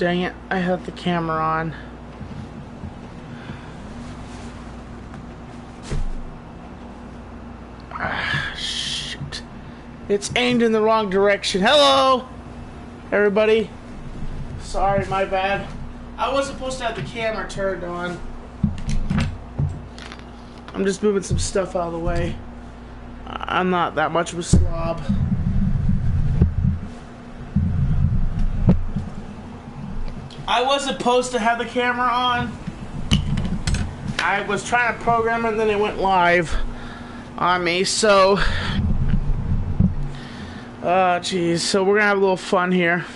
Dang it, I have the camera on. Ah, shit. It's aimed in the wrong direction. Hello, everybody. Sorry, my bad. I wasn't supposed to have the camera turned on. I'm just moving some stuff out of the way. I'm not that much of a slob. I was supposed to have the camera on. I was trying to program it and then it went live on me, so geez, so we're gonna have a little fun here.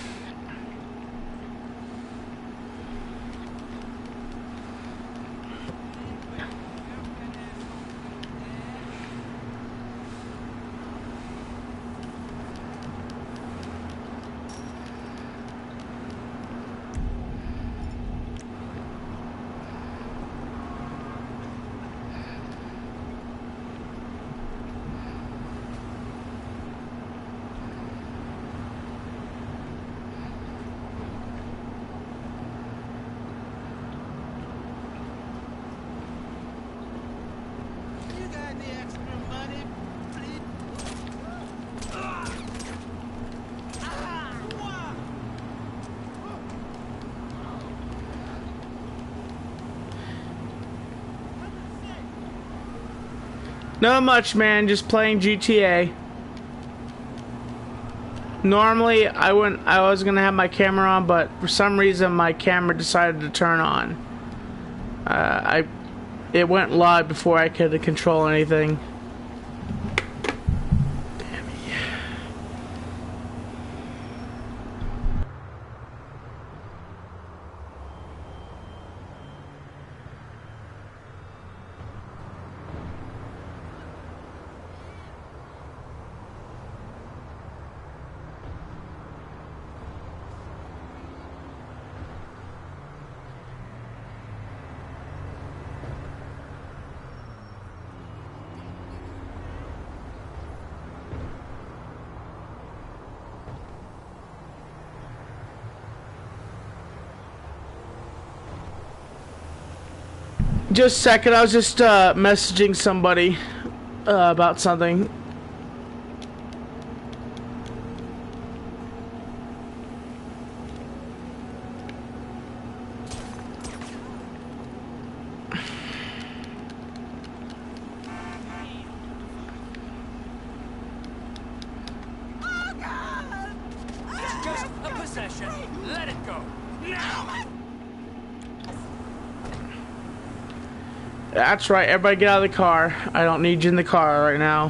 Not much, man. Just playing GTA. Normally, I was gonna have my camera on, but for some reason, my camera decided to turn on. It went live before I could control anything. Just a second, I was just messaging somebody about something. It's just a possession. Let it go. Now! That's right, everybody get out of the car. I don't need you in the car right now.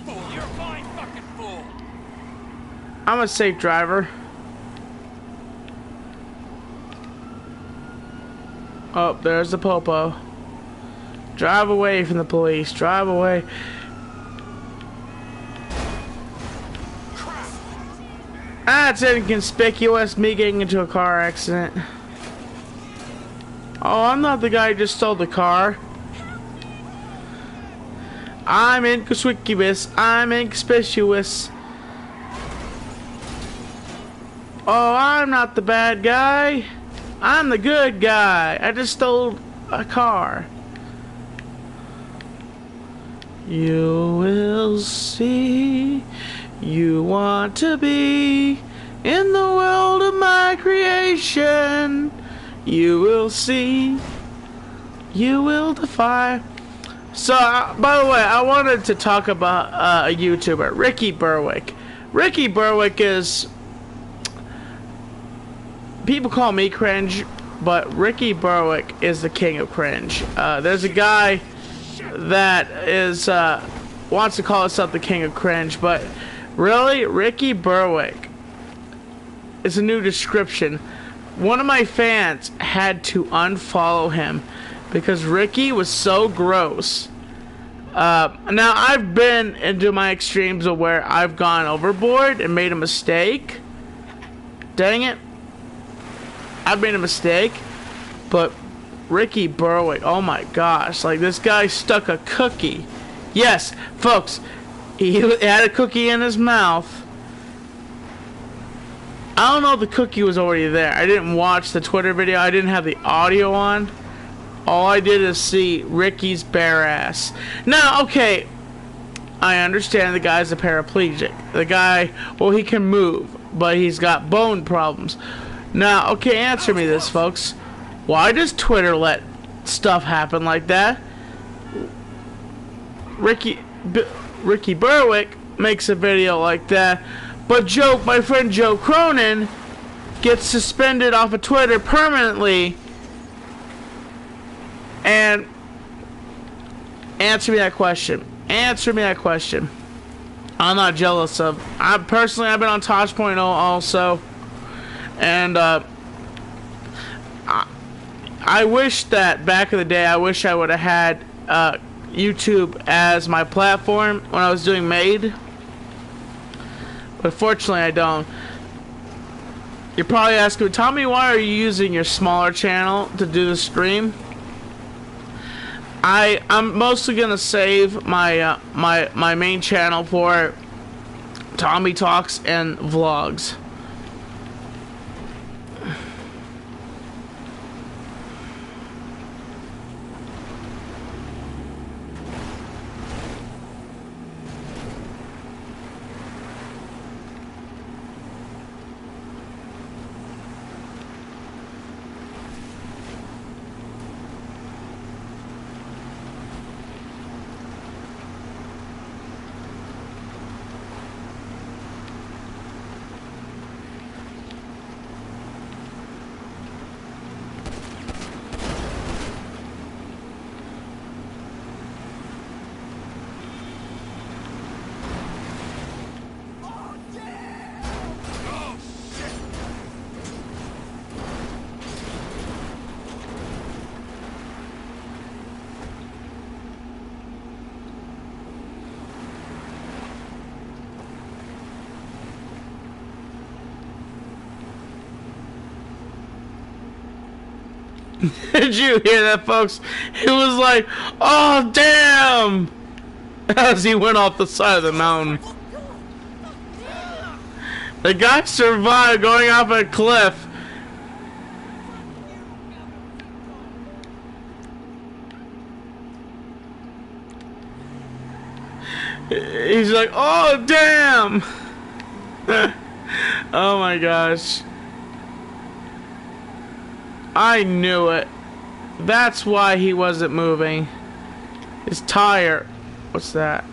Fool, you're a fine fucking fool. I'm a safe driver. Oh, there's the popo. Drive away from the police. Drive away. That's inconspicuous, me getting into a car accident. Oh, I'm not the guy who just stole the car. I'm inconspicuous. I'm inconspicuous. Oh, I'm not the bad guy. I'm the good guy. I just stole a car. You will see. You want to be in the world of my creation. You will see. You will defy. So, by the way, I wanted to talk about a YouTuber, Ricky Berwick. Ricky Berwick is... people call me cringe, but Ricky Berwick is the king of cringe. There's a guy that is wants to call himself the king of cringe, but really, Ricky Berwick is a new description. One of my fans had to unfollow him because Ricky was so gross. Now, I've been into my extremes of where I've gone overboard and made a mistake. Dang it. I've made a mistake. But Ricky Berwick, oh my gosh. Like, this guy stuck a cookie. Yes, folks, he had a cookie in his mouth. I don't know if the cookie was already there. I didn't watch the Twitter video. I didn't have the audio on. All I did is see Ricky's bare ass. Now, okay, I understand the guy's a paraplegic. The guy, well, he can move, but he's got bone problems. Now, okay, answer me this, folks. Why does Twitter let stuff happen like that? Ricky Berwick makes a video like that, but my friend Joe Cronin gets suspended off of Twitter permanently. And answer me that question. Answer me that question. I'm not jealous of. I've been on Tosh.0 also, and I wish that back in the day, I wish I would have had YouTube as my platform when I was doing Made. But fortunately, I don't. You're probably asking, Tommy, why are you using your smaller channel to do the stream? I'm mostly gonna save my my main channel for Tommy Talks and vlogs. Did you hear that, folks? It was like, oh, damn! As he went off the side of the mountain. The guy survived going off a cliff. He's like, oh, damn! Oh my gosh. I knew it. That's why he wasn't moving. His tire. What's that?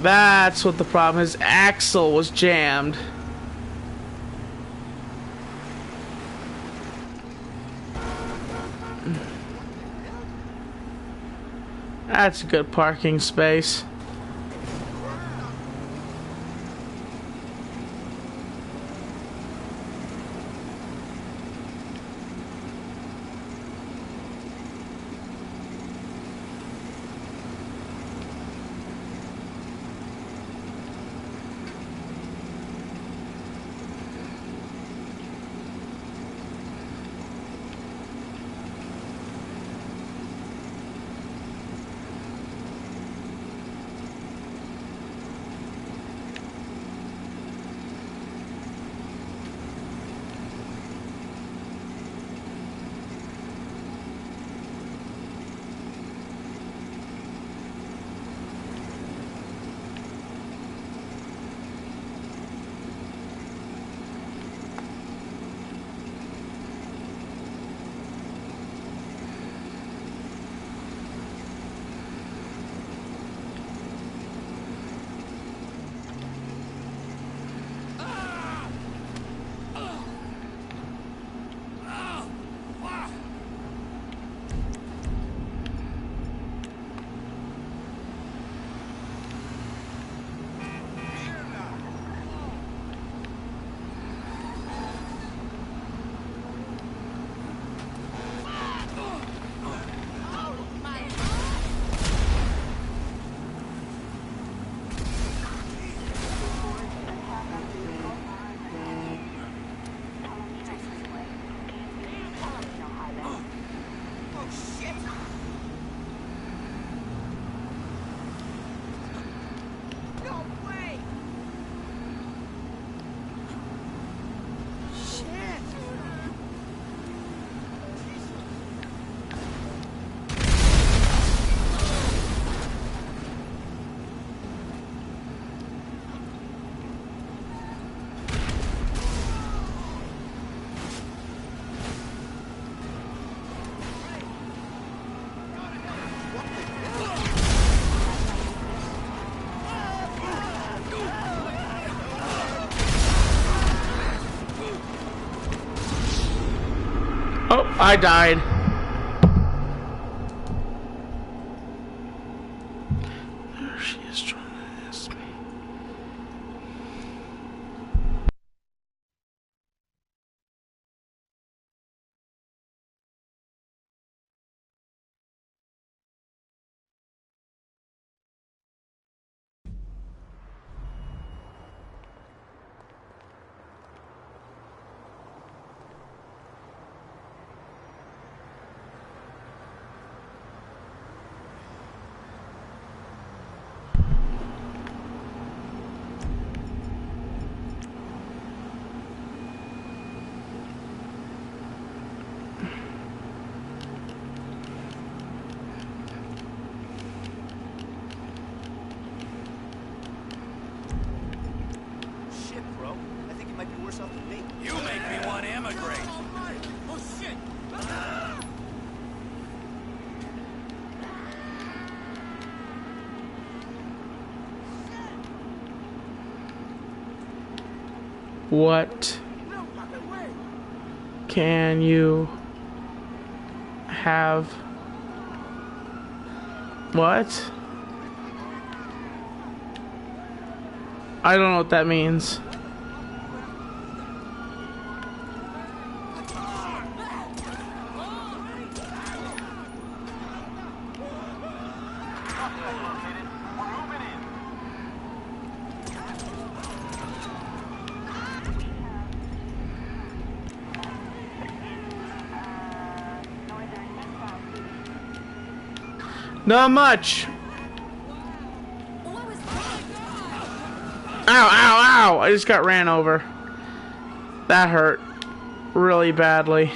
That's what the problem. His axle was jammed. That's a good parking space. I died. There she is trying to ask me. You make me want to emigrate. Oh, shit. What can you have? What? I don't know what that means. Not much. Ow, ow, ow! I just got ran over. That hurt really badly.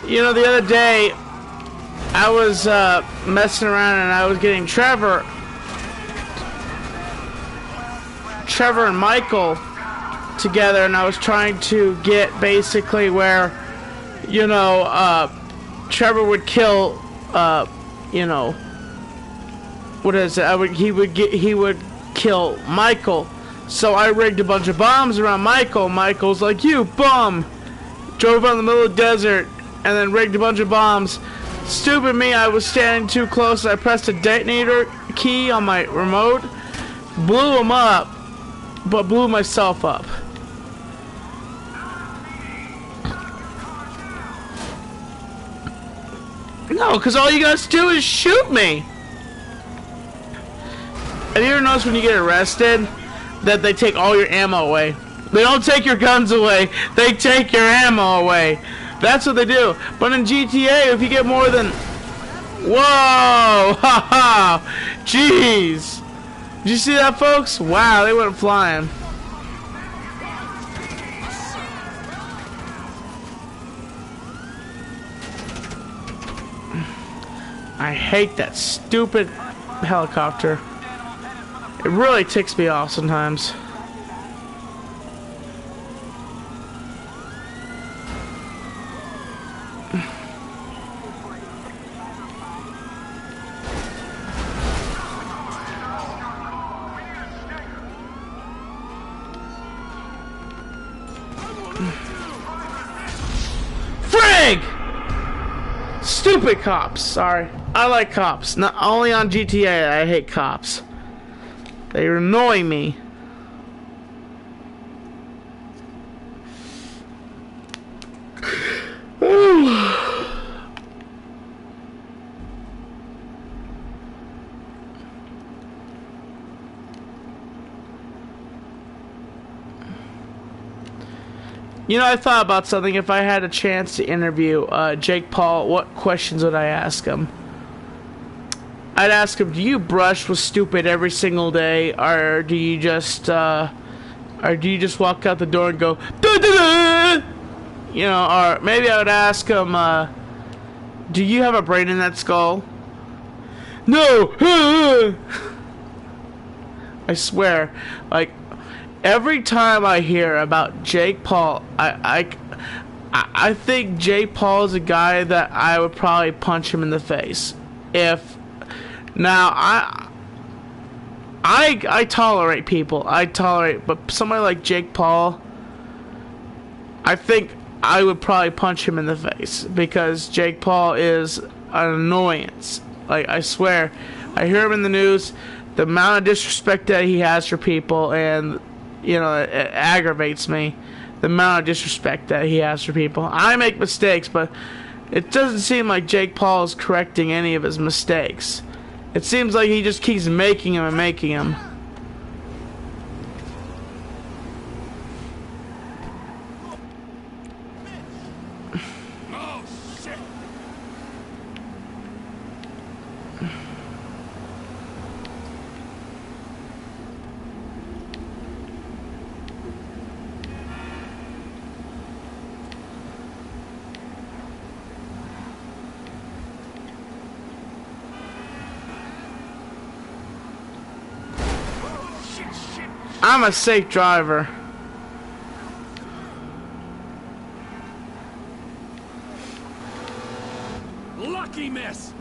You know, the other day, I was messing around and I was getting Trevor and Michael together, and I was trying to get basically where, you know, Trevor would kill, you know, what is it? He would kill Michael. So I rigged a bunch of bombs around Michael. Michael's like, "You bum!" Drove out in the middle of the desert. And then rigged a bunch of bombs. Stupid me, I was standing too close. I pressed a detonator key on my remote. Blew him up. But blew myself up. No, because all you guys do is shoot me. Have you ever noticed when you get arrested that they take all your ammo away? They don't take your guns away. They take your ammo away. That's what they do. But in GTA, if you get more than... Whoa! Ha ha! Jeez! Did you see that, folks? Wow, they went flying. I hate that stupid helicopter. It really ticks me off sometimes. Frig! Stupid cops. Sorry. I like cops. Not only on GTA, I hate cops. They annoy me. You know, I thought about something. If I had a chance to interview Jake Paul, what questions would I ask him? I'd ask him, do you brush with stupid every single day, or do you just walk out the door and go, "Da-da-da!" You know, or maybe I would ask him, do you have a brain in that skull? No! I swear, like, every time I hear about Jake Paul, I think Jake Paul is a guy that I would probably punch him in the face. Now, I tolerate people. But somebody like Jake Paul, I think I would probably punch him in the face because Jake Paul is an annoyance. Like, I swear, I hear him in the news, the amount of disrespect that he has for people, and, you know, it aggravates me. The amount of disrespect that he has for people. I make mistakes, but it doesn't seem like Jake Paul is correcting any of his mistakes. It seems like he just keeps making them and making them. Oh, shit. I'm a safe driver. Lucky miss.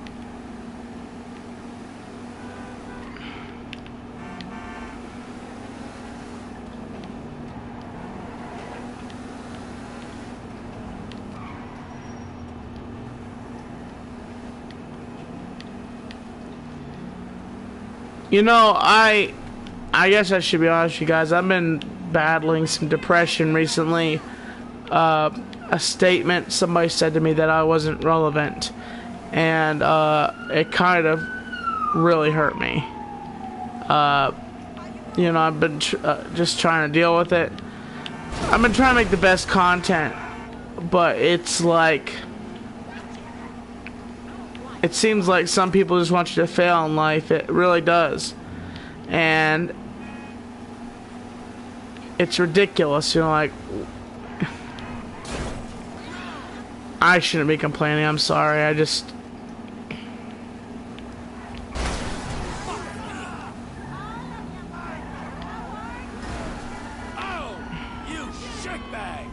You know, I guess I should be honest with you guys. I've been battling some depression recently. A statement somebody said to me that I wasn't relevant, and it kind of really hurt me. You know, I've been just trying to deal with it. I've been trying to make the best content, but it's like, it seems like some people just want you to fail in life. It really does. And it's ridiculous, you know, like, I shouldn't be complaining, I'm sorry, I just... Oh, you shitbag.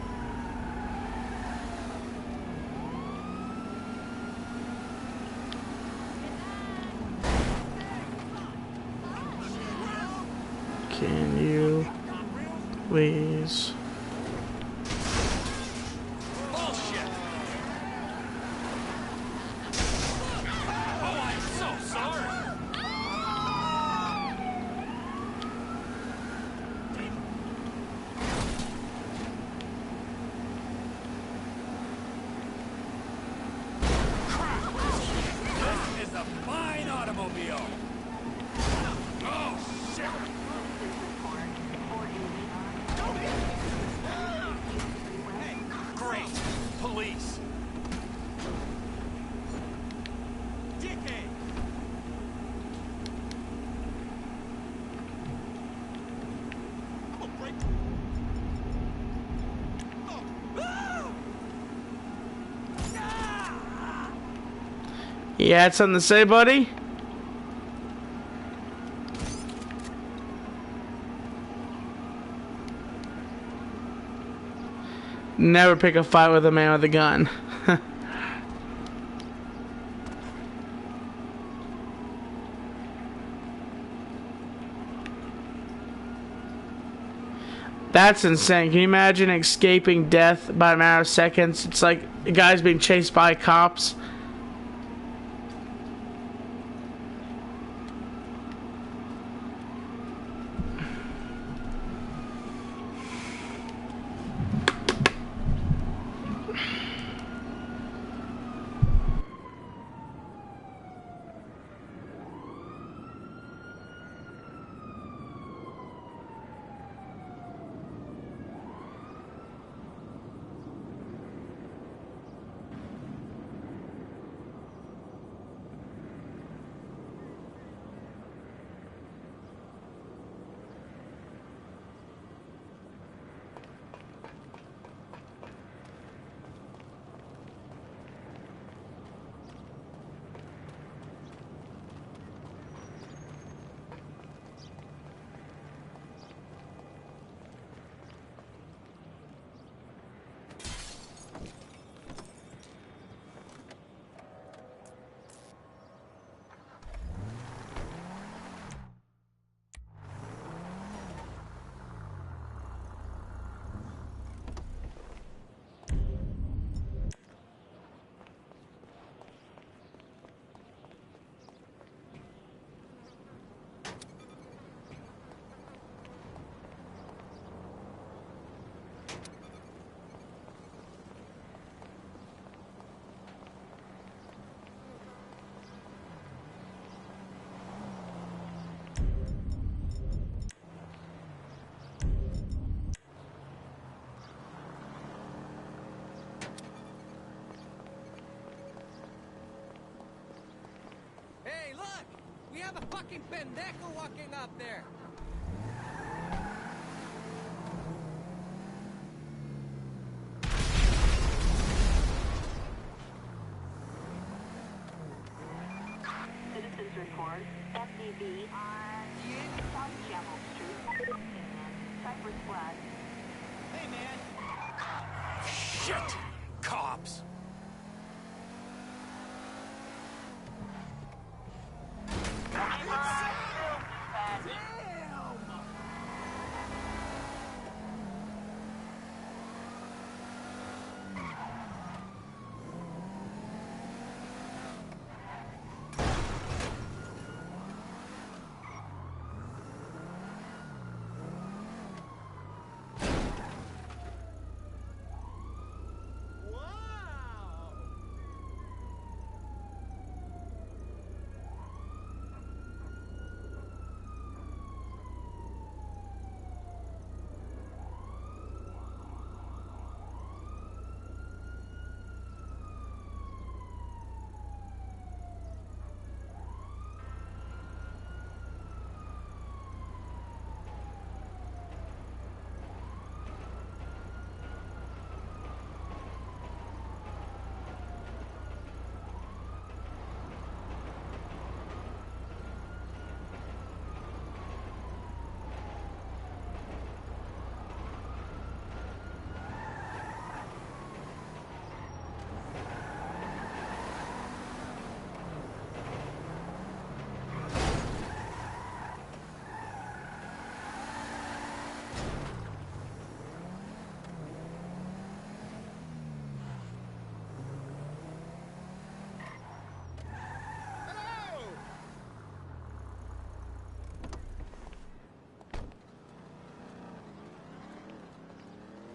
Can you please... Bullshit. Oh, I'm so sorry. Crap. This is a fine automobile. Oh, shit. Great. Police. Dickhead. I'm gonna break. Oh. Ah! You had something to say, buddy? Never pick a fight with a man with a gun. That's insane. Can you imagine escaping death by a matter of seconds? It's like a guy's being chased by cops. We have a fucking pendejo walking up there. Citizens report FDB on South Chapel Street and Cypress Flag. Hey, man. Shit! Cops!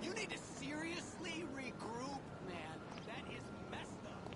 You need to seriously regroup, man. That is messed up.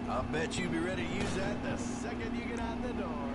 I'll bet you'll be ready to use that the second you get out the door.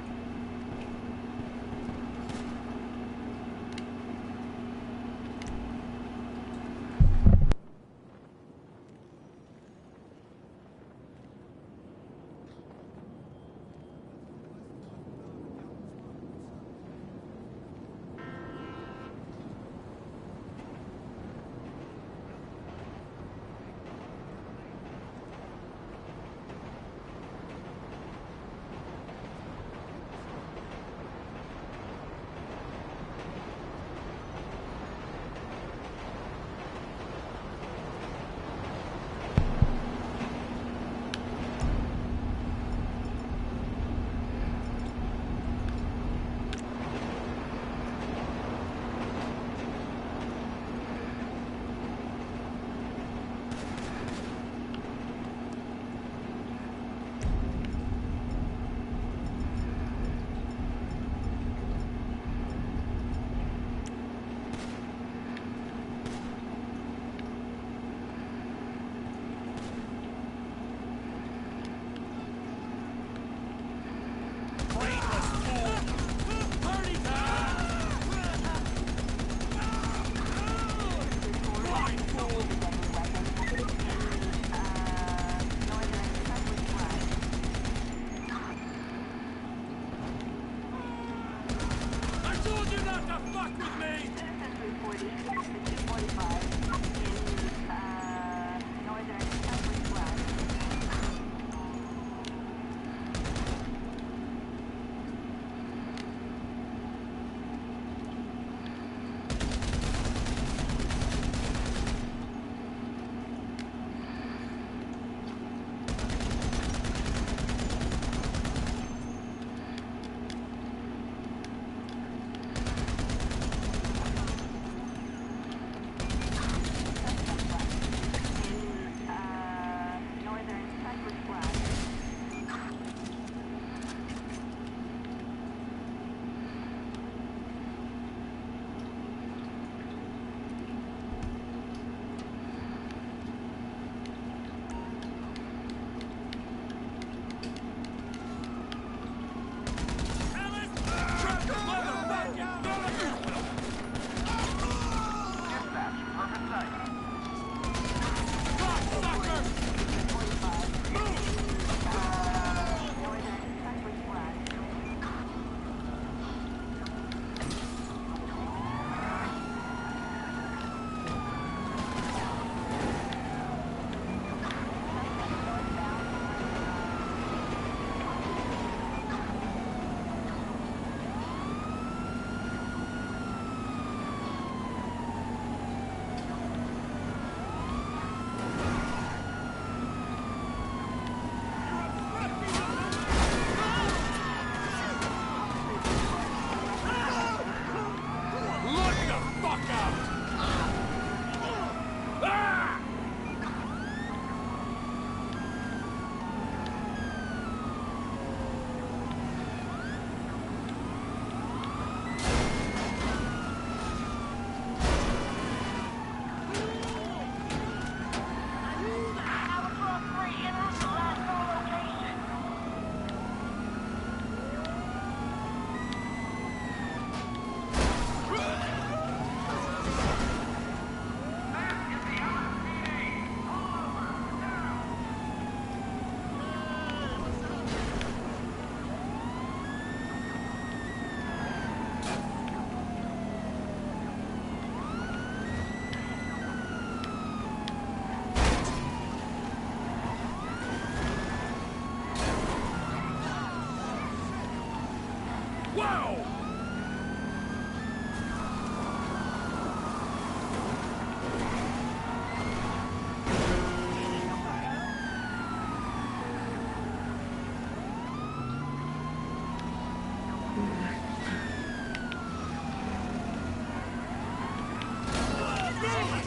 Move!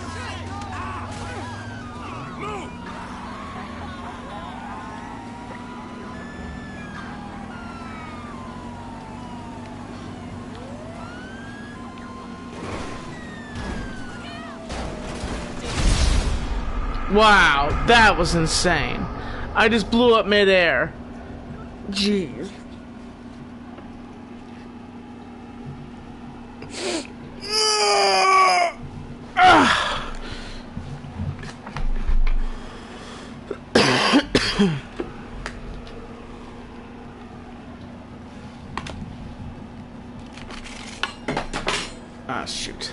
Wow, that was insane. I just blew up midair. Jeez. Ah, shoot.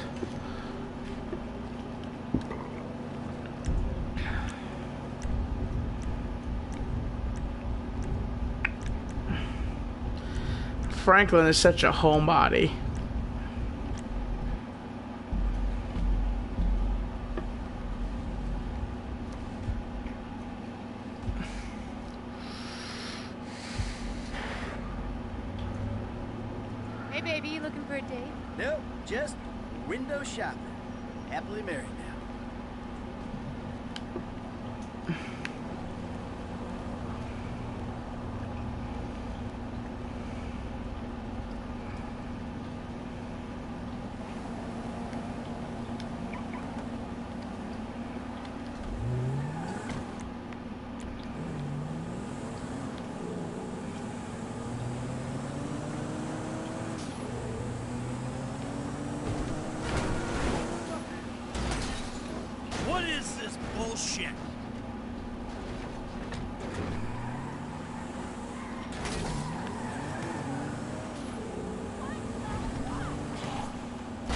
Franklin is such a homebody. Hey, baby, you looking for a date? Nope, just window shopping. Happily married now. What is this bullshit?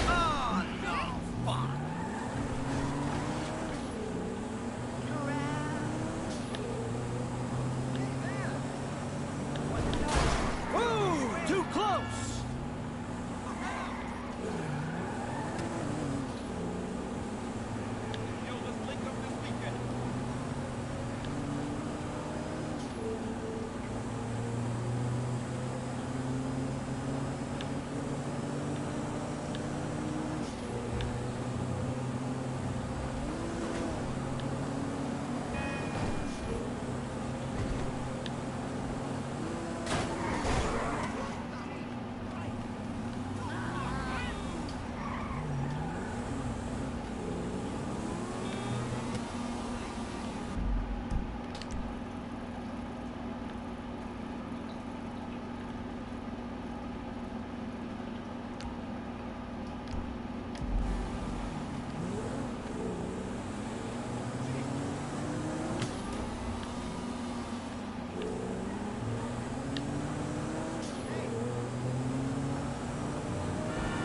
Oh, no, fuck. Ooh, too close!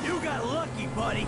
You got lucky, buddy.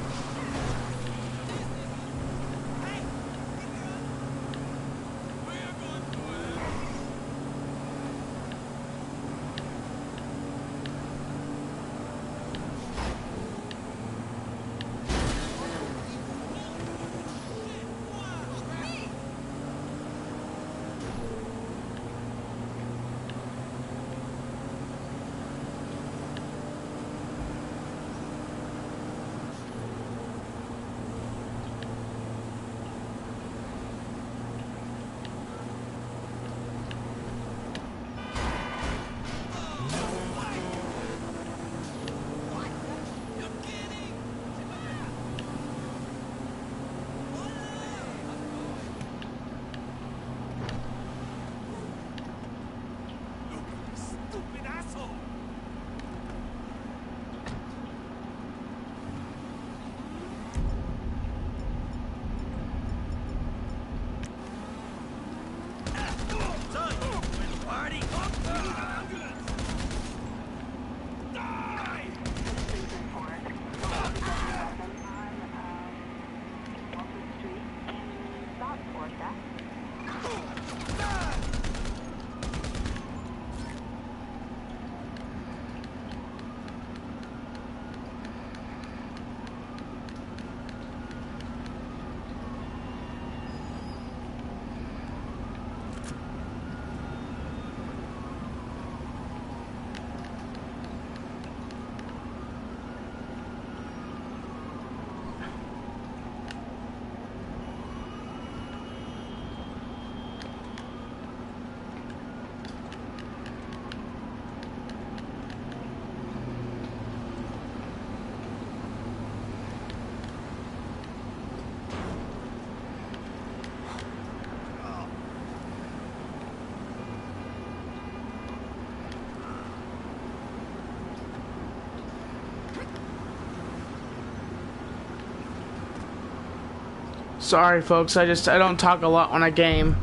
Sorry, folks. I don't talk a lot when I game.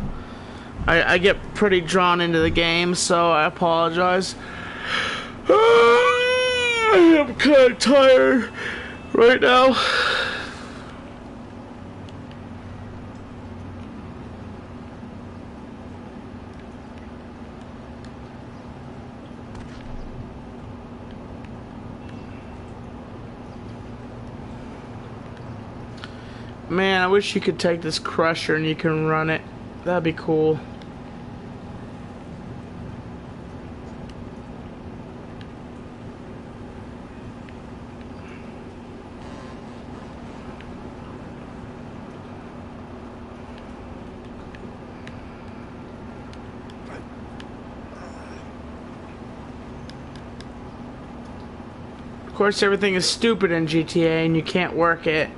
I get pretty drawn into the game, so I apologize. I'm kind of tired right now. Man, I wish you could take this crusher and you can run it. That'd be cool. Of course, everything is stupid in GTA and you can't work it.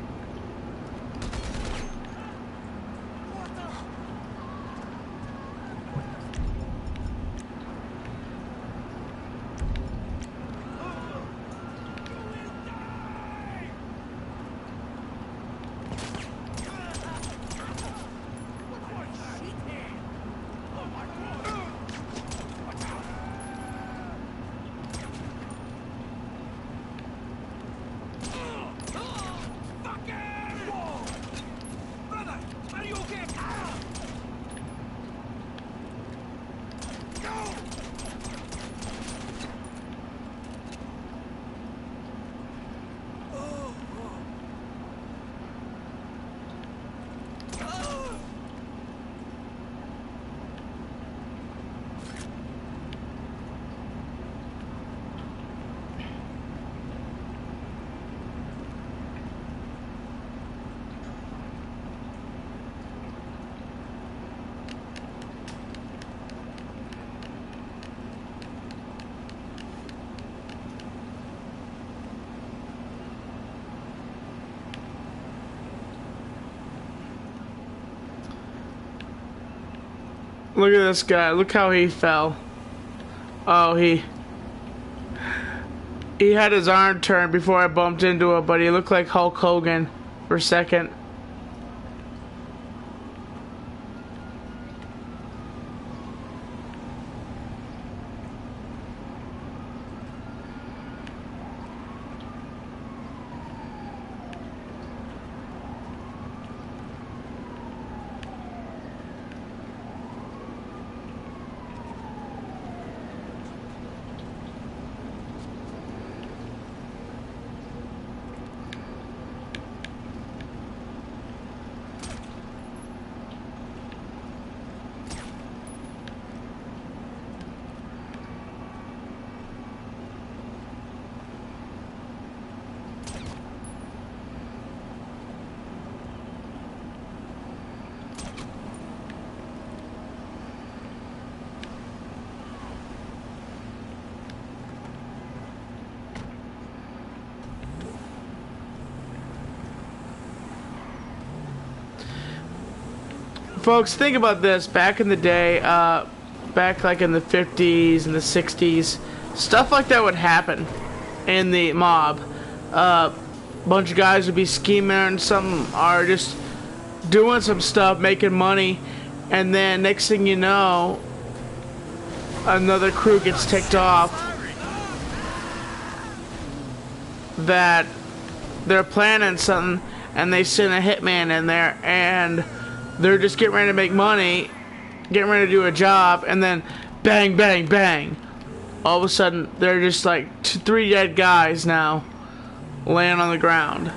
Look at this guy. Look how he fell. Oh, he had his arm turned before I bumped into it, but he looked like Hulk Hogan for a second. Folks, think about this. Back in the day, back like in the 50s and the 60s, stuff like that would happen in the mob. Bunch of guys would be scheming and some are just doing some stuff, making money, and then next thing you know, another crew gets ticked off that they're planning something, and they send a hitman in there, and they're just getting ready to make money, getting ready to do a job, and then bang, bang, bang. All of a sudden, they're just like 3 dead guys now laying on the ground.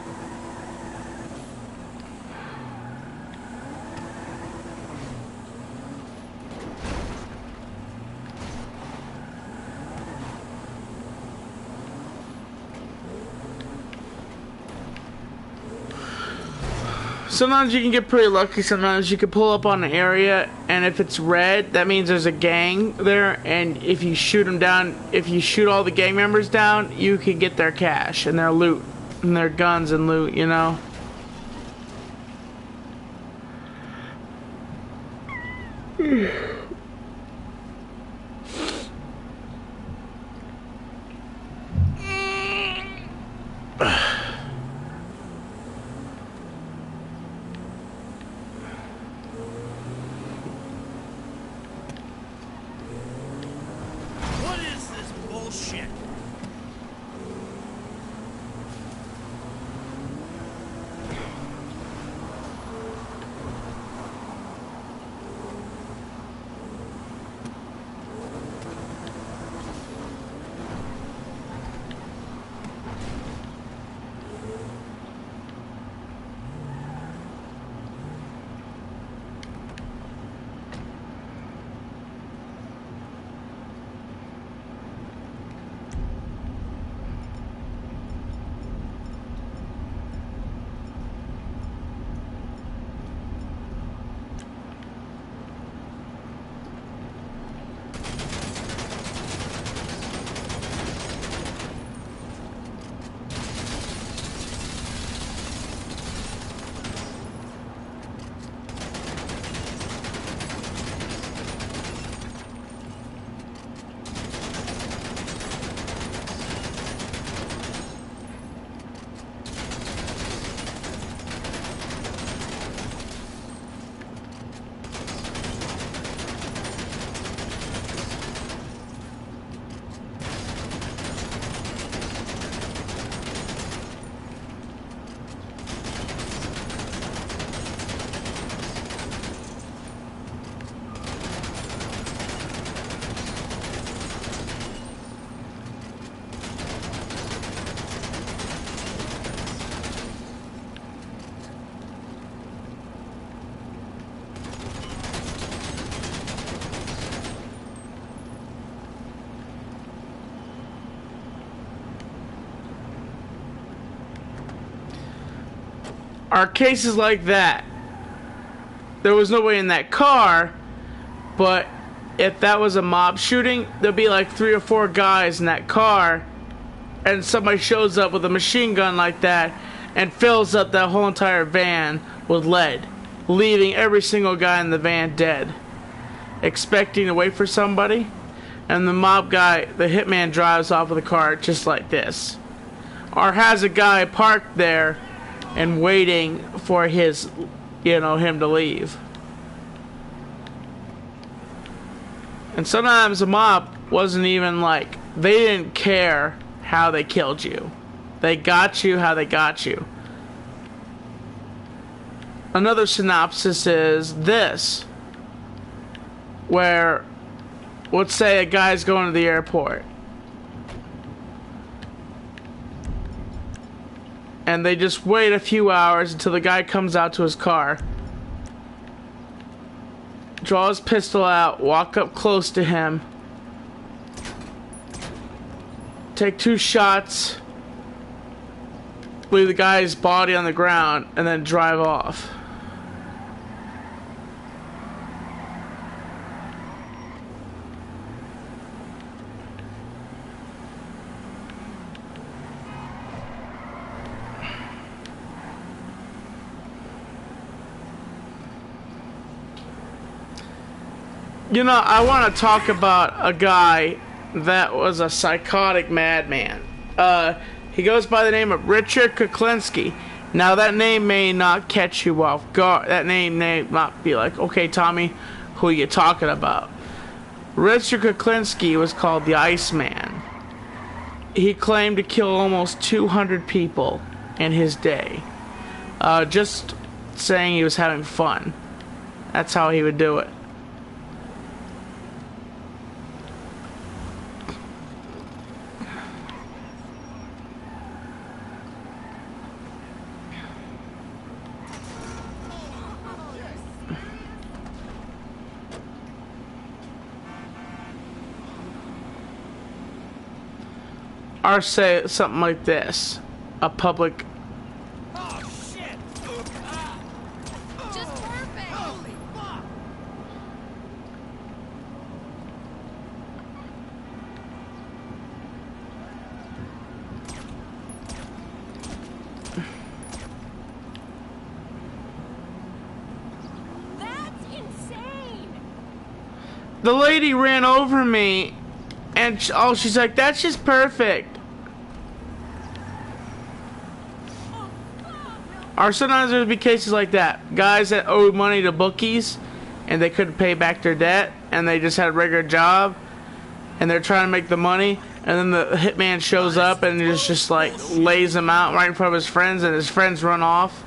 Sometimes you can get pretty lucky. Sometimes you can pull up on an area, and if it's red, that means there's a gang there, and if you shoot them down, if you shoot all the gang members down, you can get their cash and their loot and their guns and loot, you know. are cases like that. There was nobody in that car, but if that was a mob shooting, there'd be like 3 or 4 guys in that car, and somebody shows up with a machine gun like that and fills up that whole entire van with lead, leaving every single guy in the van dead, expecting to wait for somebody, and the mob guy, the hitman, drives off with the car just like this, or has a guy parked there and waiting for his, him to leave. And sometimes the mob wasn't even like, they didn't care how they killed you. They got you how they got you. Another synopsis is this, where, let's say a guy's going to the airport, and they just wait a few hours until the guy comes out to his car, draw his pistol out, walk up close to him, take 2 shots, leave the guy's body on the ground, and then drive off. I want to talk about a guy that was a psychotic madman. He goes by the name of Richard Kuklinski. Now, that name may not catch you off guard. That name may not be like, okay, Tommy, who are you talking about? Richard Kuklinski was called the Iceman. He claimed to kill almost 200 people in his day. Just saying he was having fun. That's how he would do it. Or say something like this, a public. Oh shit! Just perfect. Holy fuck! That's insane. The lady ran over me, and she's like, that's just perfect. Or sometimes there'd be cases like that. Guys that owed money to bookies, and they couldn't pay back their debt, and they just had a regular job, and they're trying to make the money, and then the hitman shows up and just like lays them out right in front of his friends, and his friends run off.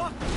Fuck!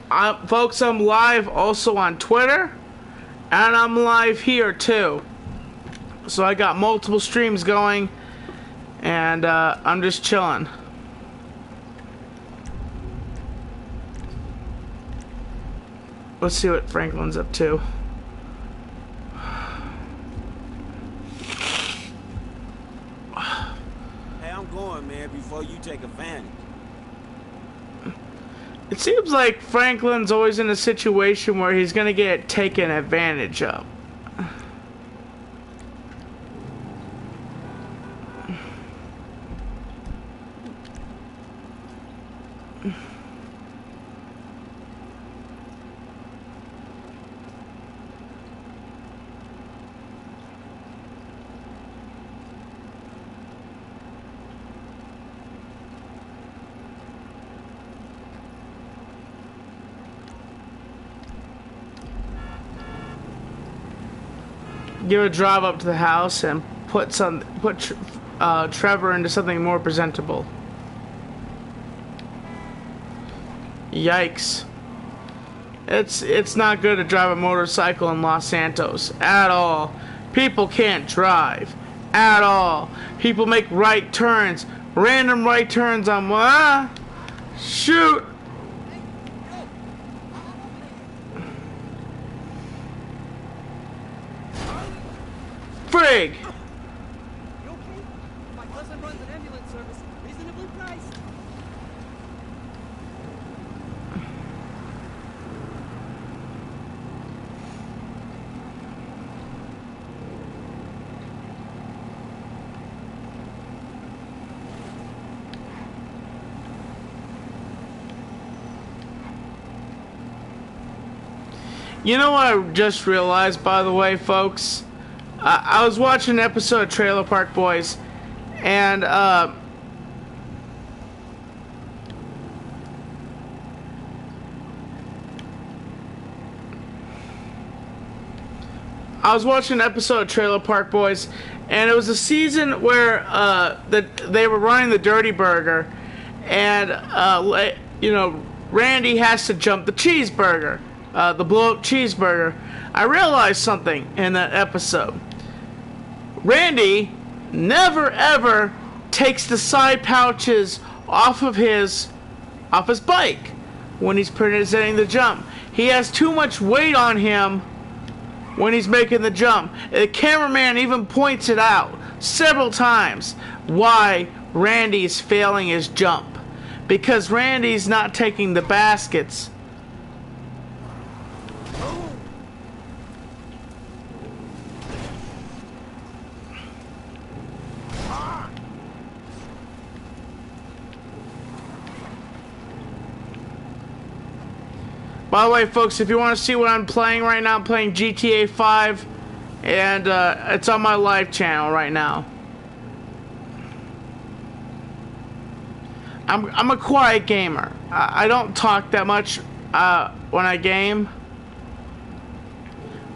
Folks, I'm live also on Twitter, and I'm live here too. So I got multiple streams going, and I'm just chilling. Let's see what Franklin's up to. Hey, I'm going, man, before you take advantage. It seems like Franklin's always in a situation where he's gonna get taken advantage of. Give a drive up to the house and put Trevor into something more presentable. Yikes. It's not good to drive a motorcycle in Los Santos at all. People can't drive at all. People make right turns, random right turns on shoot. Frig! You okay? My cousin runs an ambulance service, reasonably priced. You know what I just realized, by the way, folks? I was watching an episode of Trailer Park Boys, and I was watching an episode of Trailer Park Boys, and it was a season where they were running the Dirty Burger, and you know, Randy has to jump the cheeseburger, the blow-up cheeseburger. I realized something in that episode. Randy never ever takes the side pouches off his bike when he's presenting the jump. He has too much weight on him when he's making the jump. The cameraman even points it out several times why Randy's failing his jump. Because Randy's not taking the baskets. By the way, folks, if you want to see what I'm playing right now, I'm playing GTA 5, and it's on my live channel right now. I'm a quiet gamer. I don't talk that much when I game,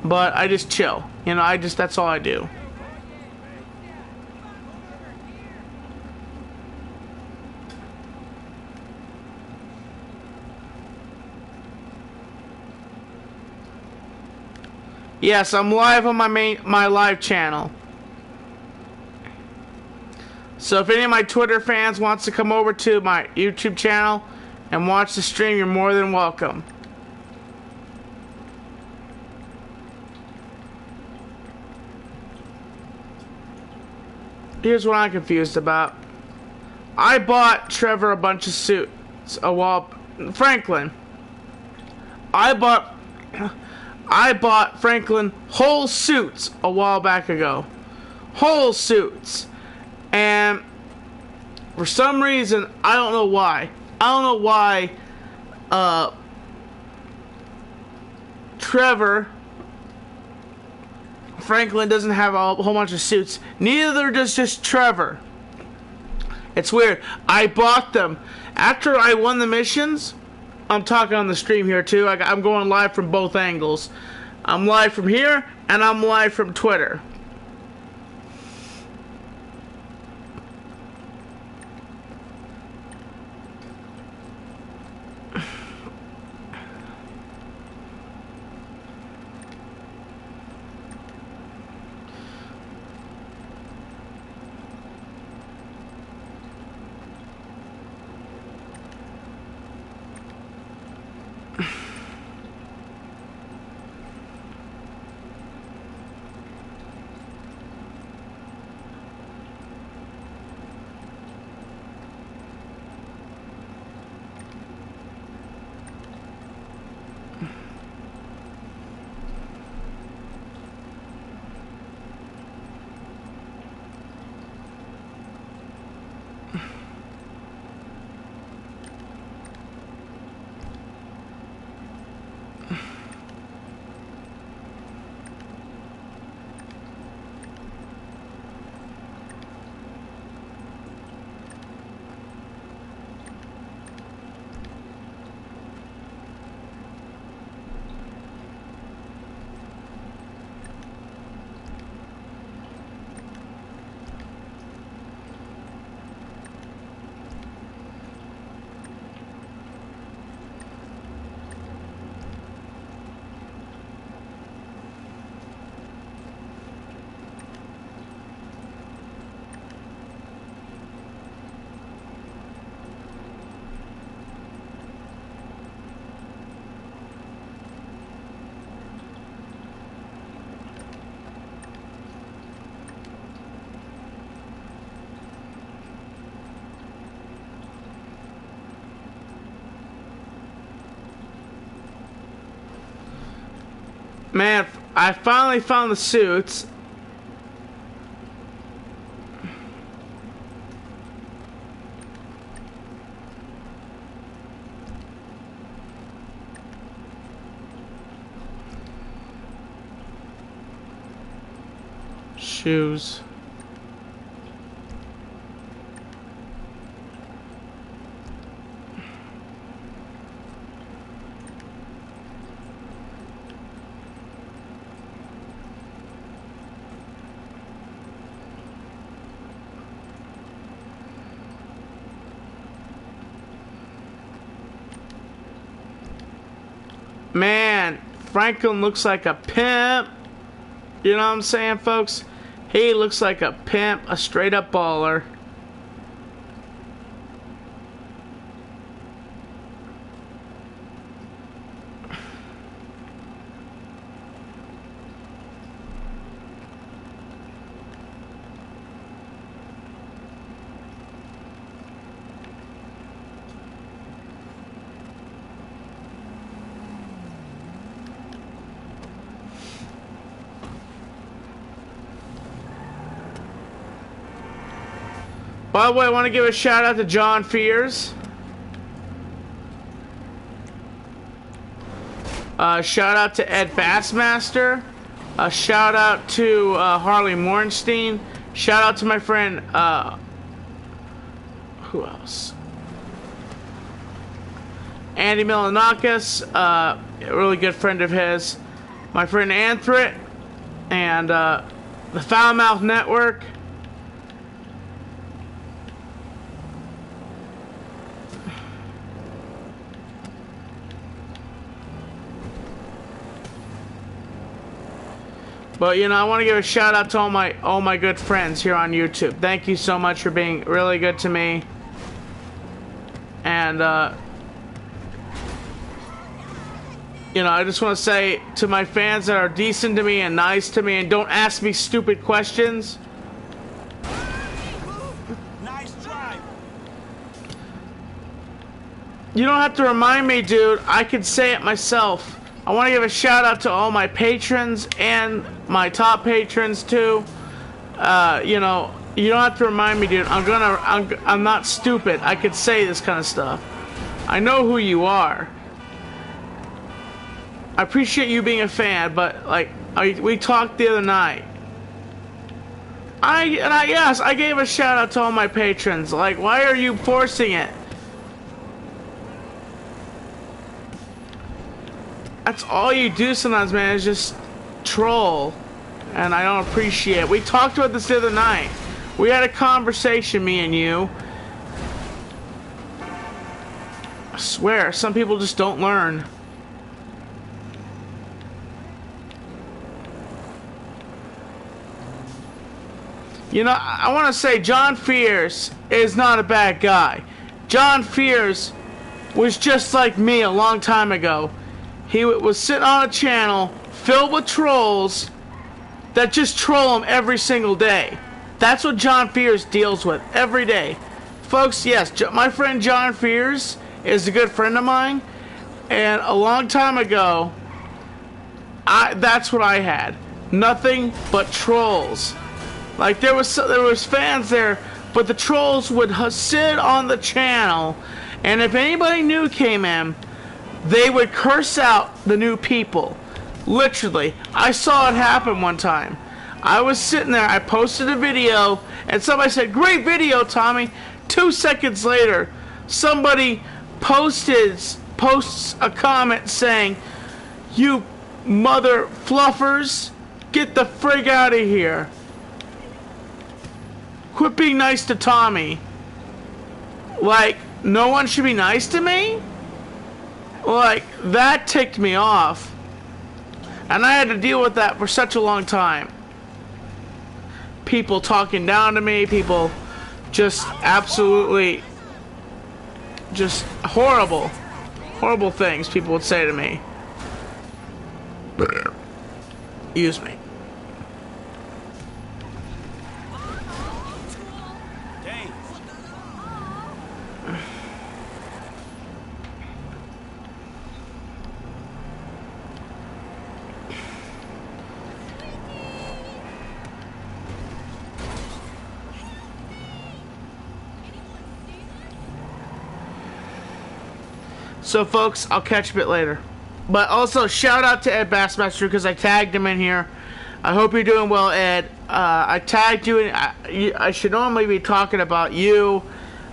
but I just chill. You know, that's all I do. Yes, I'm live on my live channel. So if any of my Twitter fans wants to come over to my YouTube channel and watch the stream, you're more than welcome. Here's what I'm confused about. I bought Trevor a bunch of suits Franklin. I bought Franklin whole suits a while back ago. Whole suits. And for some reason, I don't know why. Franklin doesn't have a whole bunch of suits. Neither does just Trevor. It's weird. I bought them after I won the missions. I'm talking on the stream here too. I'm going live from both angles. I'm live from here and I'm live from Twitter. Man, I finally found the suits. Shoes. Man, Franklin looks like a pimp. You know what I'm saying, folks? He looks like a pimp, a straight up baller. By the way, I want to give a shout out to John Fears. Shout out to Ed Bassmaster. Shout out to Harley Mornstein. Shout out to my friend, who else? Andy Milanakis, a really good friend of his. My friend Anthrit, and the Foul Mouth Network. But you know, I want to give a shout out to all my good friends here on YouTube. Thank you so much for being really good to me. And you know, I just want to say to my fans that are decent to me and nice to me and don't ask me stupid questions. Nice drive. You don't have to remind me, dude. I can say it myself. I want to give a shout out to all my patrons and my top patrons too. You know, you don't have to remind me, dude. I'm not stupid. I could say this kind of stuff. I know who you are. I appreciate you being a fan, but like we talked the other night. Yes, I gave a shout out to all my patrons. Like, why are you forcing it? That's all you do sometimes, man, is just troll. And I don't appreciate it. We talked about this the other night. We had a conversation, me and you. I swear, some people just don't learn. You know, I want to say John Fears is not a bad guy. John Fears was just like me a long time ago. He was sitting on a channel filled with trolls that just troll him every single day. That's what John Fears deals with every day. Folks, yes, my friend John Fears is a good friend of mine. And a long time ago, that's what I had. Nothing but trolls. Like, there was fans there, but the trolls would sit on the channel, and if anybody new came in, they would curse out the new people. Literally. I saw it happen one time. I was sitting there, I posted a video, and somebody said, "Great video, Tommy." 2 seconds later, somebody posts a comment saying, "You mother fluffers, get the frig out of here. Quit being nice to Tommy." Like, no one should be nice to me? Like, that ticked me off. And I had to deal with that for such a long time. People talking down to me, people just absolutely, just horrible things people would say to me. Excuse me. So folks, I'll catch you a bit later. But also shout out to Ed Bassmaster because I tagged him in here. I hope you're doing well, Ed. I tagged you. I should normally be talking about you,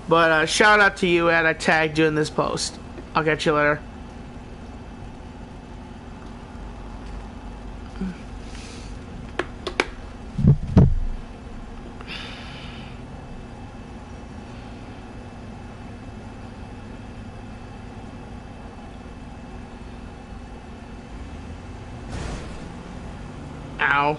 but shout out to you, Ed. I tagged you in this post. I'll catch you later. Ow.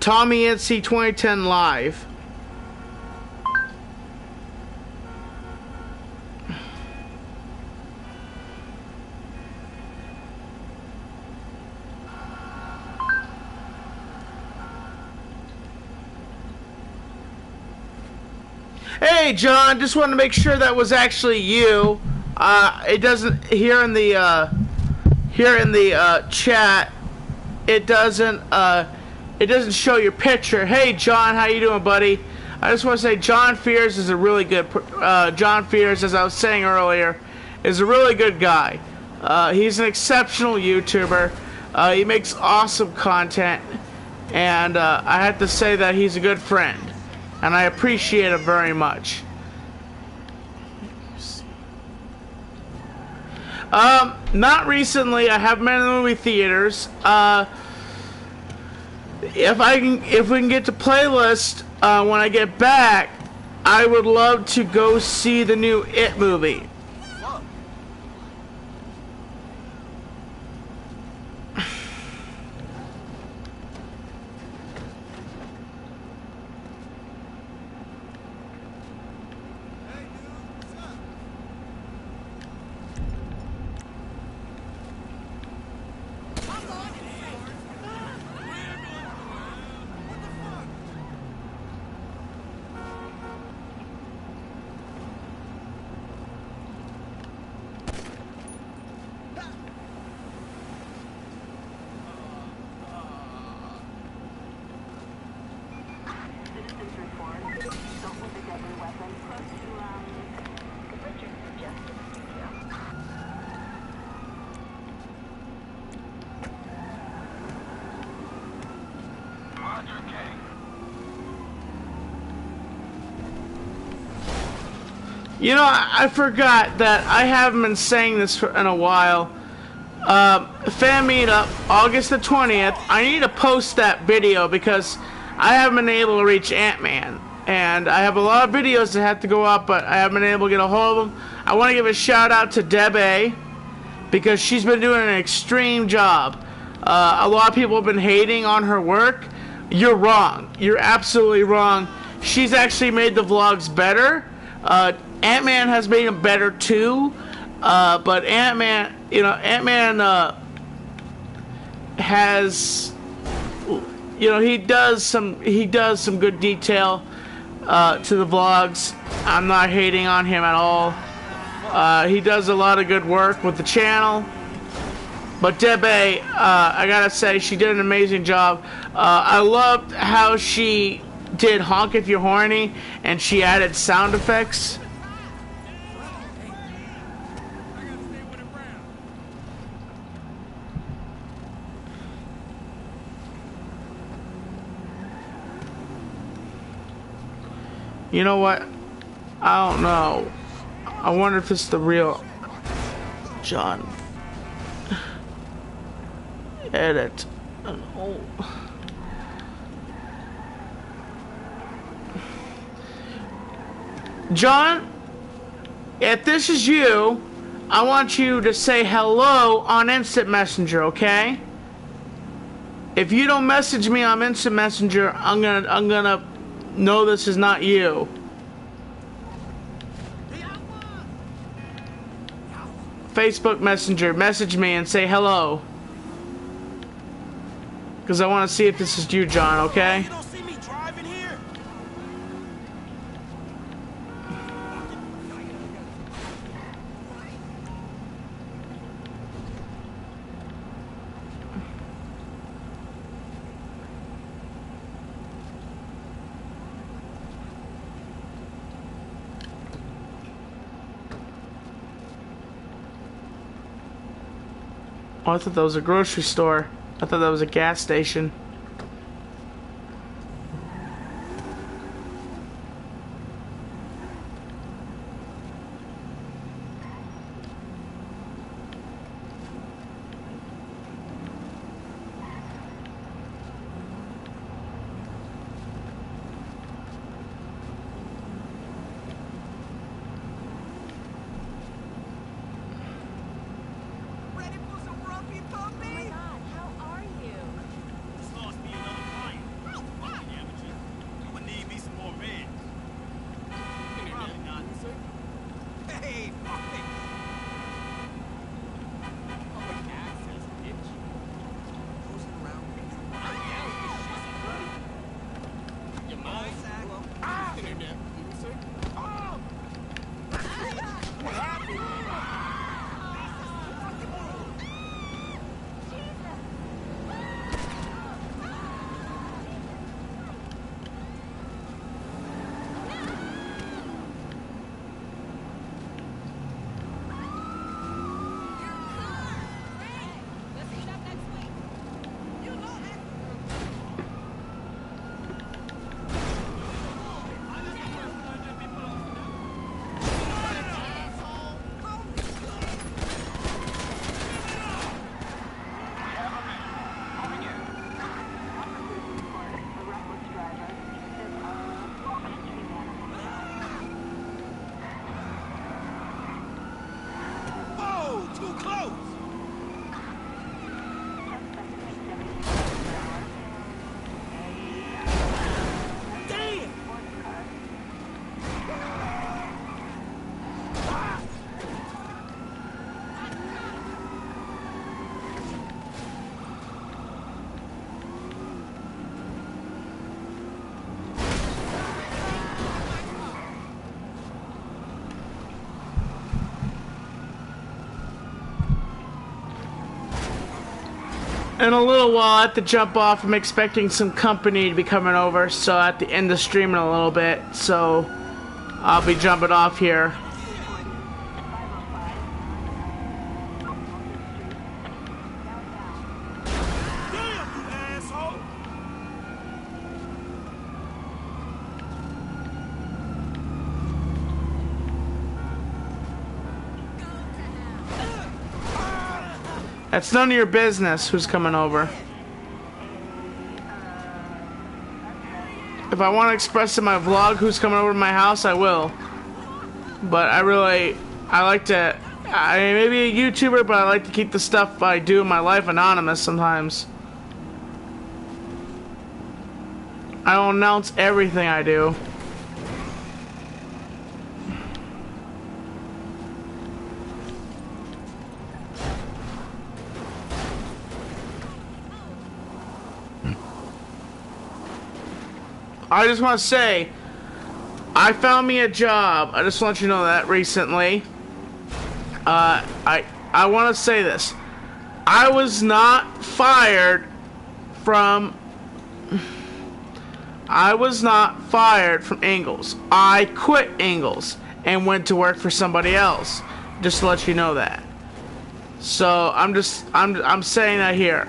Tommync2010 live. Hey John, just wanted to make sure that was actually you. It doesn't here in the chat. It doesn't show your picture. Hey John, how you doing, buddy? I just want to say John Fears is a really good. John Fears, as I was saying earlier, is a really good guy. He's an exceptional YouTuber. He makes awesome content, and I have to say that he's a good friend. And I appreciate it very much. Not recently. I haven't been in the movie theaters. If we can get to playlist when I get back, I would love to go see the new It movie. Citizens report. Don't with a deadly weapon close to, Richard suggested studio. Roger, King. You know, I forgot that I haven't been saying this in a while. Fan meetup, August the 20th. I need to post that video because I haven't been able to reach Ant-Man. And I have a lot of videos that have to go up, but I haven't been able to get a hold of them. I want to give a shout out to Deb A, because she's been doing an extreme job. A lot of people have been hating on her work. You're wrong. You're absolutely wrong. She's actually made the vlogs better. Ant-Man has made them better too. But Ant-Man, you know, Ant-Man has, you know, he does some good detail to the vlogs. I'm not hating on him at all. He does a lot of good work with the channel. But Deb A, I gotta say, she did an amazing job. I loved how she did Honk If You're Horny, and she added sound effects. You know what? I don't know. I wonder if it's the real John. Edit. Oh. John, if this is you, I want you to say hello on Instant Messenger, okay? If you don't message me on Instant Messenger, I'm gonna know this is not you. Facebook Messenger, message me and say hello. Because I want to see if this is you, John, okay? You don't see me driving here? Oh, I thought that was a grocery store. I thought that was a gas station. Ready for some rumpy puppy? God, how are you? This lost me another client. Fucking amateur. You would need me some more reds. Probably not, sir. Hey, fuck it. Public access, bitch. Cruising around with you. Your mind? Ah! Internet, sir. Oh! What happened? Let's meet up next week. You know that. A reckless driver is a small country man. Whoa, too close! Damn! In a little while, I have to jump off. I'm expecting some company to be coming over, so I have to end the stream in a little bit. So I'll be jumping off here. Damn, you asshole! That's none of your business who's coming over. If I want to express in my vlog who's coming over to my house, I will. But I like to, I may be a YouTuber, but I like to keep the stuff I do in my life anonymous sometimes. I don't announce everything I do. I just want to say, I found me a job. I just want you to know that recently. I want to say this. I was not fired from Ingles. I quit Ingles and went to work for somebody else. Just to let you know that. So I'm saying that here.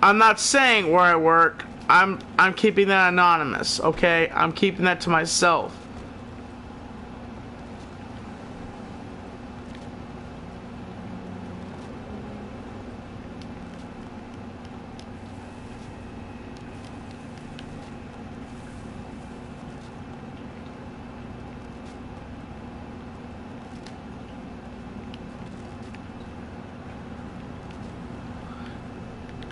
I'm not saying where I work. I'm keeping that anonymous, okay? I'm keeping that to myself.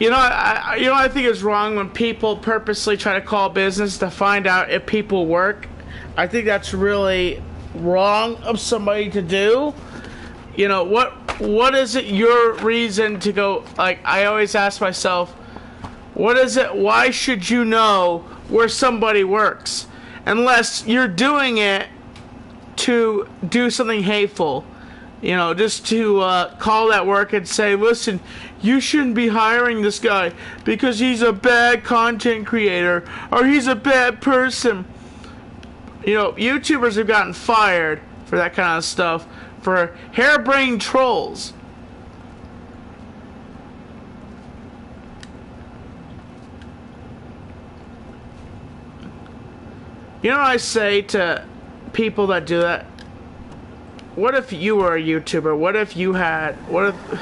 You know, I think is wrong when people purposely try to call business to find out if people work. I think that's really wrong of somebody to do. You know, what is it your reason to go, like, I always ask myself, what is it, why should you know where somebody works? Unless you're doing it to do something hateful. You know, just to call that work and say, listen, you shouldn't be hiring this guy because he's a bad content creator or he's a bad person. You know, YouTubers have gotten fired for that kind of stuff, for harebrained trolls. You know what I say to people that do that? What if you were a YouTuber? What if you had... What if...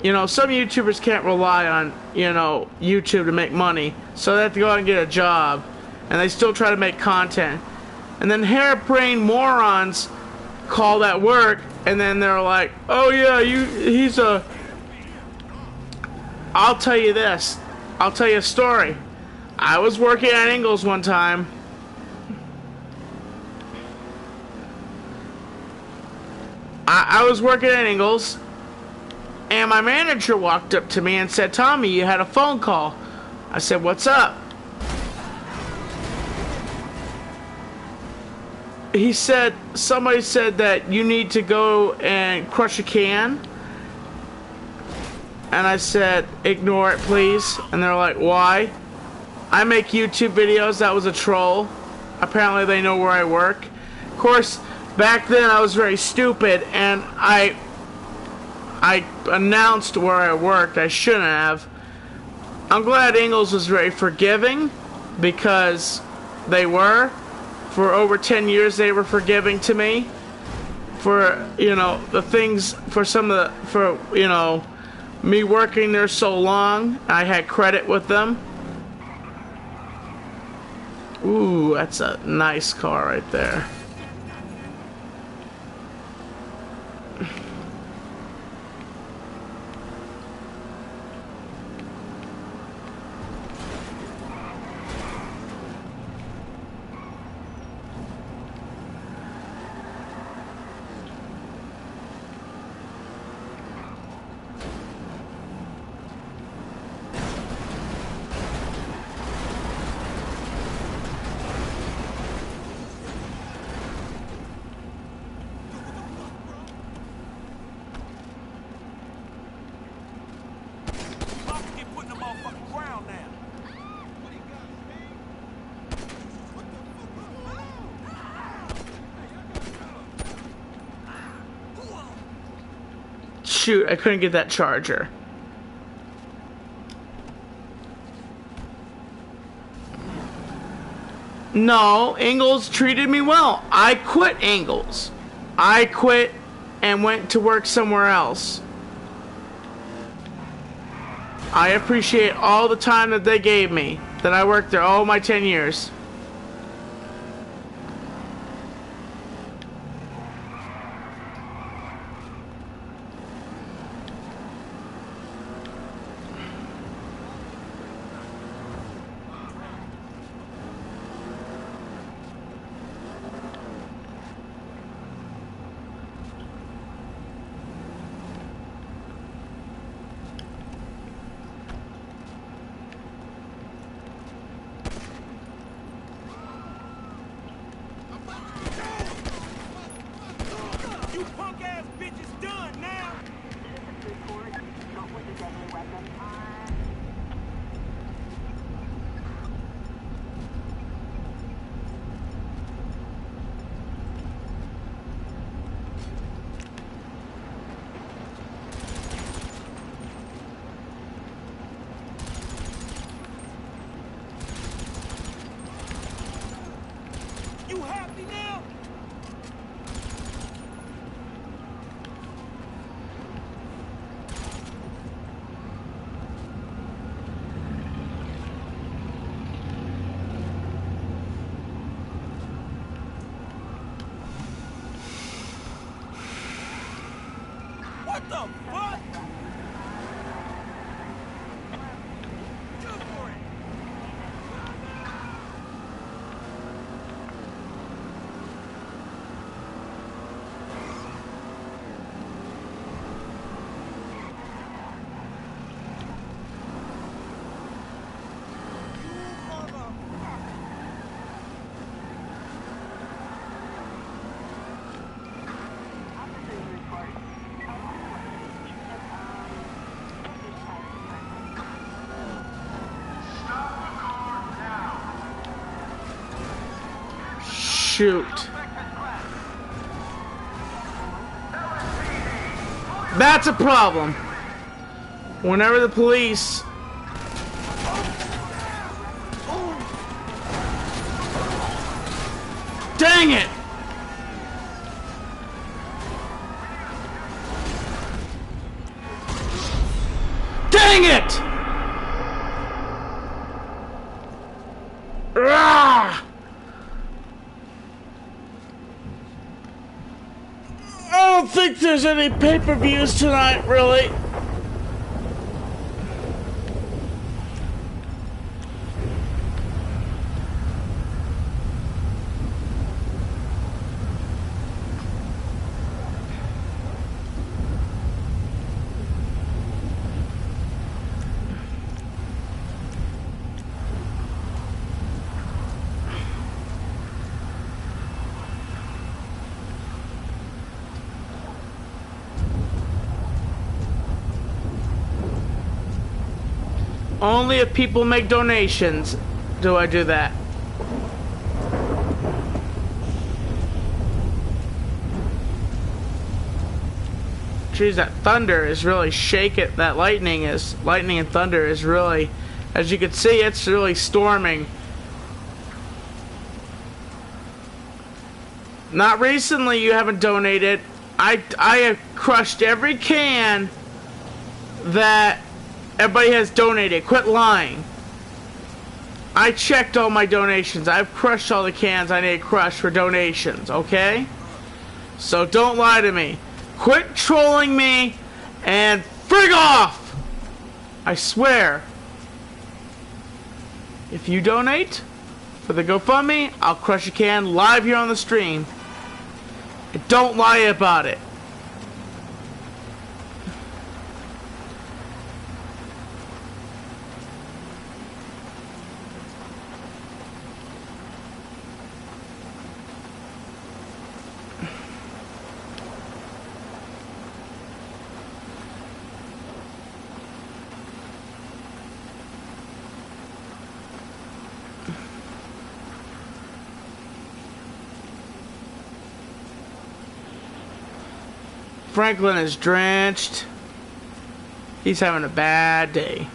You know, some YouTubers can't rely on, you know, YouTube to make money. So they have to go out and get a job. And they still try to make content. And then harebrained morons call that work. And then they're like, oh yeah, he's a... I'll tell you this. I'll tell you a story. I was working at Ingles one time. I was working at Ingles, and my manager walked up to me and said, Tommy, you had a phone call. I said, what's up? He said, somebody said that you need to go and crush a can. And I said, ignore it, please. And they're like, why? I make YouTube videos. That was a troll. Apparently they know where I work. Of course, back then I was very stupid and I announced where I worked. I shouldn't have. I'm glad Ingles was very forgiving, because they were. For over 10 years they were forgiving to me for, you know, the things, for some of the, for, you know, me working there so long. I had credit with them. Ooh, that's a nice car right there. Shoot, I couldn't get that charger. No, Ingles treated me well. I quit Ingles. I quit and went to work somewhere else. I appreciate all the time that they gave me, that I worked there all my 10 years. What the fuck? shoot. That's a problem. Whenever the police... Dang it! Dang it! Ah! I don't think there's any pay-per-views tonight, really. Only if people make donations do I do that. Jeez, that thunder is really shaking. That lightning and thunder is really, as you can see, it's really storming. Not recently, you haven't donated. I have crushed every can that everybody has donated. Quit lying. I checked all my donations. I've crushed all the cans I need to crush for donations, okay? So don't lie to me. Quit trolling me and frig off! I swear. If you donate for the GoFundMe, I'll crush a can live here on the stream. And don't lie about it. Franklin is drenched. He's having a bad day.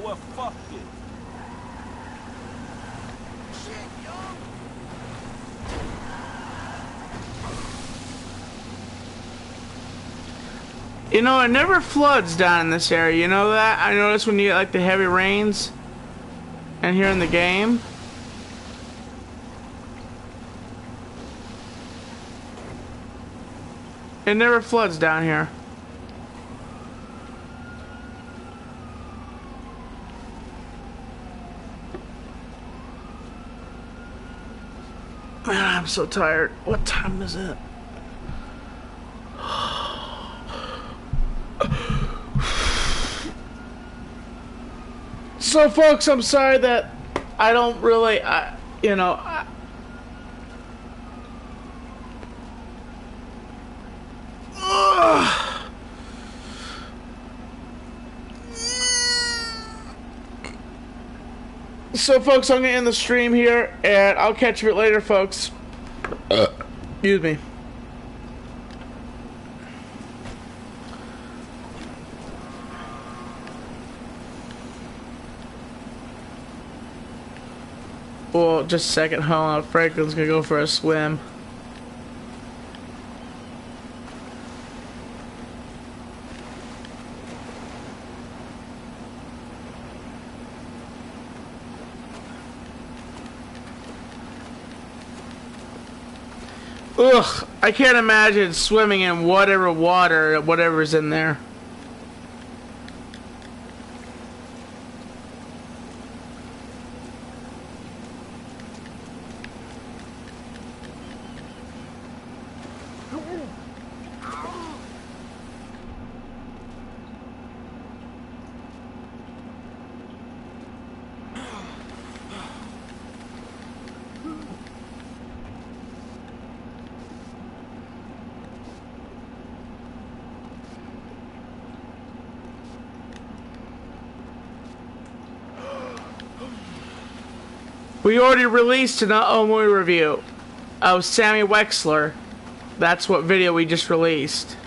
Well, fuck it. You know, it never floods down in this area. You know that? I noticed when you get like the heavy rains and here in the game. It never floods down here. Man, I'm so tired. What time is it? So, folks, I'm sorry that I don't really, you know, so, folks, I'm gonna end the stream here, and I'll catch you later, folks. Excuse me. Well, just a second, hold on. Franklin's gonna go for a swim. Ugh, I can't imagine swimming in whatever water, whatever's in there. We already released an movie review of Sammy Wexler. That's what video we just released.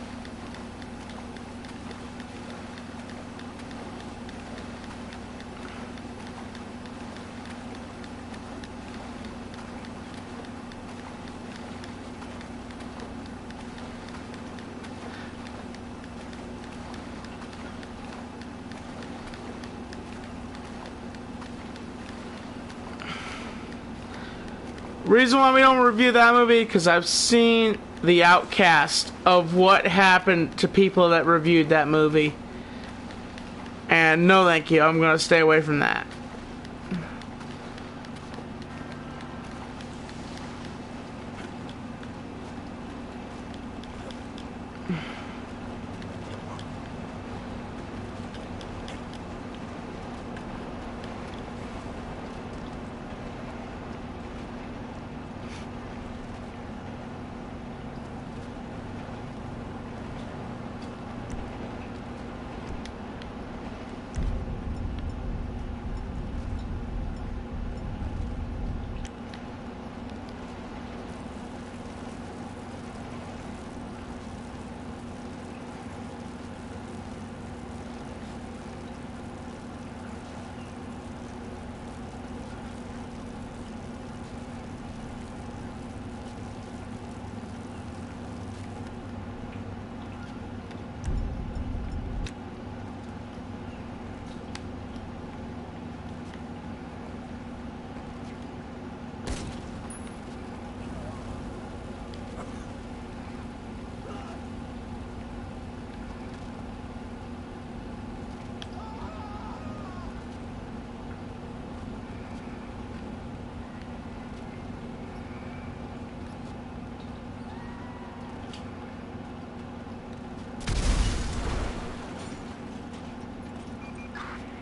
Reason why we don't review that movie, because I've seen the outcast of what happened to people that reviewed that movie. And no thank you, I'm going to stay away from that.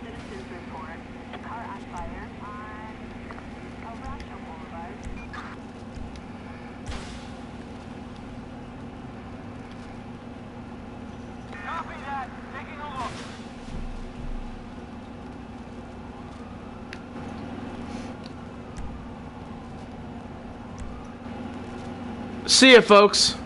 Citizens report a car on fire on Alracha Boulevard. Copy that. Taking a look. See ya, folks.